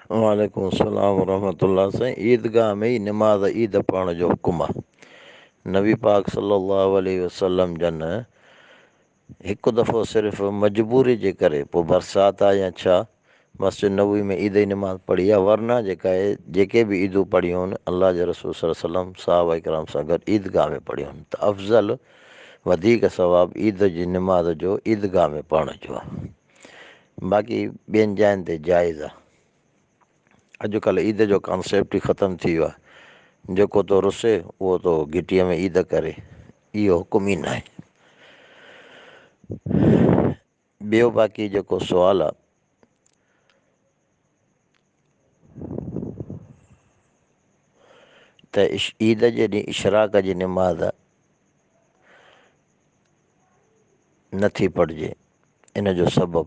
वालेकुम अस्सलाम वरहमतुल्लाह। साईं, ईदगाह में ई नमाज़ ईद पढ़ण जो हुकुम आहे। नबी पाक सल्लल्लाहु अलैहि वसल्लम जन हिकु दफ़ो सिर्फ़ु मजबूरी जे करे, पोइ बरसाति आहे या छा, मस्जिद नबवी में ईद जी नमाज़ पढ़ी आहे। वरना जेके बि ईदूं पढ़ियूं आहिनि अलाह जे रसूल सल्लल्लाहु अलैहि वसल्लम साहबा इकराम सां गॾु ईदगाह में पढ़ियूं आहिनि। त अफ़ज़ल वधीक सवाबु ईद जी नमाज़ जो ईदगाह में पढ़ण जो आहे। बाक़ी ॿियनि जाइनि ते जाइज़ आहे। अॼुकल्ह ईद जो कॉन्सेप्ट ई ख़तमु थी वियो आहे। जेको तो रुसे उहो तो घिटीअ में ईद करे, इहो हुकुम ई न आहे। ॿियो बाक़ी जेको सुवालु आहे, त ईद जे ॾींहुं इशराक जी निमाज़ नथी पढ़िजे, इन जो सबबु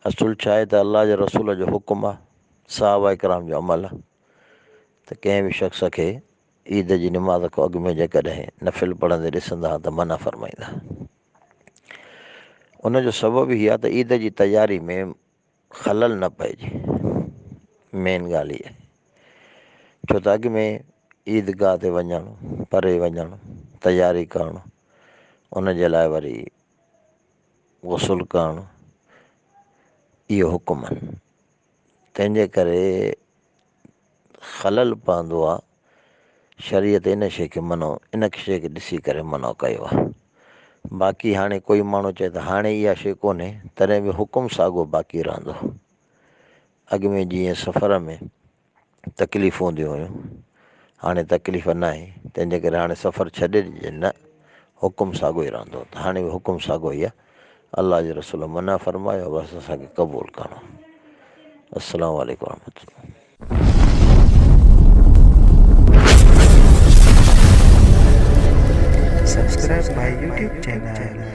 असुलु छा आहे त अलाह जे रसूल जो हुकुम आहे, साहबा इकराम जो अमल आहे, त कंहिं बि शख़्स खे ईद जी निमाज़ खां अॻु में जेकॾहिं नफ़िल पढ़ंदे ॾिसंदा त मना फ़रमाईंदा। उनजो सबबु इहा आहे त ईद जी तयारी में ख़लल न पइजे। मेन ॻाल्हि इहा आहे, छो त अॻु में ईदगाह ते वञणु, परे वञणु, तयारी करणु, उनजे लाइ वरी गुसुल करणु, इहो हुकुम आहिनि। तंहिंजे करे ख़लल पवंदो आहे। शरीयत इन शइ खे मनो, इन शइ खे ॾिसी करे मनो कयो आहे। बाक़ी हाणे कोई माण्हू चए त हाणे इहा शइ कोन्हे, तॾहिं बि हुकुम साॻियो बाक़ी रहंदो। अॻु में जीअं सफ़र में तकलीफ़ूं हूंदियूं हुयूं, हाणे तकलीफ़ न आहे, तंहिंजे करे हाणे सफ़र छॾे ॾिजे न, हुकुम साॻियो ई रहंदो। त हाणे बि हुकुम साॻियो ई आहे। अलाह जे रसूल मना फ़रमायो, बसि असांखे क़बूलु करणो। अस्सलामु वालेकुम रहमतुल्लाह। Subscribe my YouTube channel.